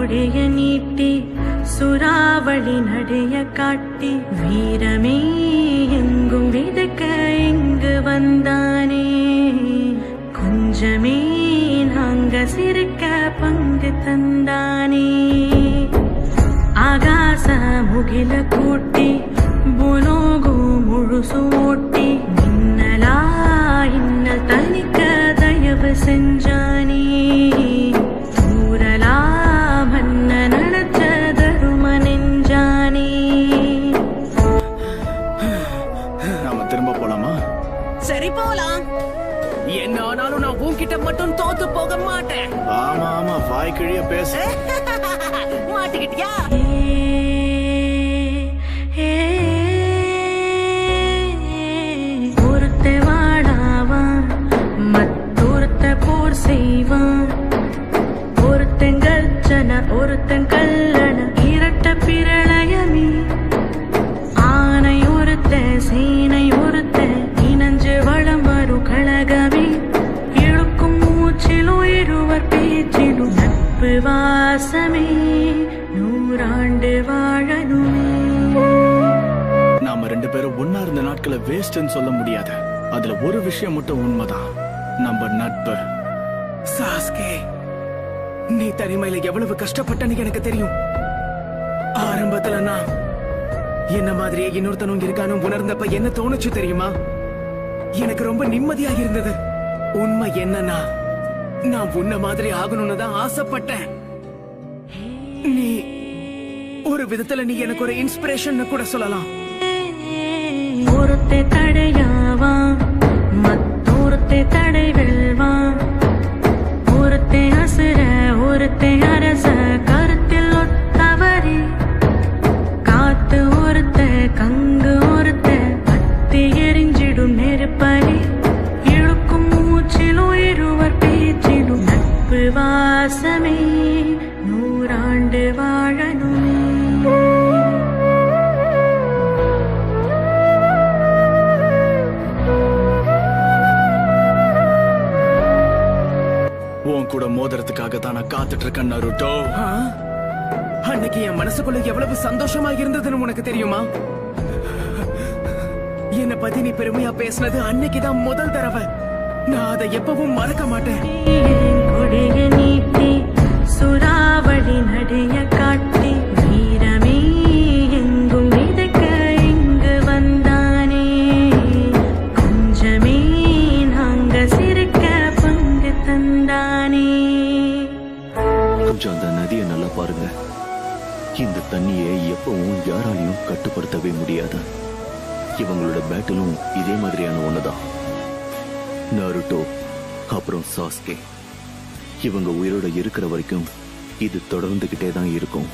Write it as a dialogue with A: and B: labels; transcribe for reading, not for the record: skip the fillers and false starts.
A: கொடிய நீட்டி சுறாவளி நடைய காட்டி வீரமே எங்கும் விதக்க இங்கு வந்தானே. கொஞ்சமே நாங்க சிரிக்க பங்கு தந்தானே. ஆகாச முகில கூட்டி புலோகு முழுசு ஓட்டி மின்னலா இன்னல் தனிக்க தயவு செஞ்சானே. ஊரலா மன்ன நடச்ச தரும நெஞ்சானே.
B: நாம திரும்ப போலாமா?
C: சரி போலாம். என்ன ஆனாலும் நான் உன்கிட்ட மட்டும் தோத்து போக மாட்டேன்.
B: ஆமா ஆமா, வாய் கிழிய பேசு.
C: மாட்டிக்கிட்டியா?
A: ஒருத்த வாடாவான் மத்தொருத்த போர் செய்வான். ஒருத்தன் கர்ஜன ஒருத்தன் கல்லண இரட்ட பிரளயமே. ஆனை ஒருத்த சேனை ஒருத்த இனஞ்சு வளம் வரும் கழகமே. இழுக்கும் மூச்சிலும் இருவர் பேச்சிலும் நட்பு வாசமே. நூறாண்டு வாழணுமே.
B: நாம ரெண்டு பேரும் ஒன்னா இருந்த நாட்களை வேஸ்ட்னு சொல்ல முடியாது. அதுல ஒரு விஷயம் மட்டும் உண்மைதான், நம்ம நட்பு.
C: சாஸ்கே, நீ தனிமையில எவ்வளவு கஷ்டப்பட்டன்னு எனக்கு தெரியும். ஆரம்பத்துல நான் என்ன மாதிரியே இன்னொருத்தனும் இருக்கானு உணர்ந்தப்ப என்ன தோணுச்சு தெரியுமா? எனக்கு ரொம்ப நிம்மதியா இருந்தது. உண்மை என்னன்னா, நான் உன்ன மாதிரி ஆகணும்னு தான் ஆசைப்பட்டேன். நீ ஒரு விதத்துல நீ எனக்கு ஒரு இன்ஸ்பிரேஷன் கூட சொல்லலாம்.
A: ஒருத்தே தடையாவான் மத்தொருத்தே தடை வெல்வான். ஒருத்தே அசுர ஒருத்தே அரச கருத்தில் ஒத்தவரே. காத்து ஒருத்த கங்கு ஒருத்த பத்தி எரிஞ்சிடும் நெருப்பறி. இழுக்கும் மூச்சிலும் இருவர் பேச்சிலும் நட்பு வாசமே. நூறாண்டு வாழணுமே.
B: உன் கூட மோதிரத்துக்காக தான் நான் காத்துட்டு இருக்கேன் நருட்டோ.
C: அன்னைக்கு என் மனசுக்குள்ள எவ்வளவு சந்தோஷமா இருந்ததுன்னு உனக்கு தெரியுமா? என்ன பத்தி நீ பெருமையா பேசினது அன்னைக்குதான் முதல் தடவை. நான் அதை எப்பவும் மறக்க மாட்டேன்.
A: கொடிய நீட்டி சுறாவளி நடைய காட்டி வீரமே எங்கும் விதக்க இங்கு வந்தானே. கொஞ்சமே நாங்க சிரிக்க பங்கு தந்தானே.
D: கொஞ்சம் அந்த நதியை நல்லா பாருங்க. இந்த தண்ணியை எப்பவும் யாராலையும் கட்டுப்படுத்தவே முடியாது. இவங்களோட பேட்டிலும் இதே மாதிரியான ஒண்ணுதான். நருட்டோ அப்புறம் சாஸ்கே, இவங்க உயிரோட இருக்கிற வரைக்கும் இது தொடர்ந்துகிட்டே தான் இருக்கும்.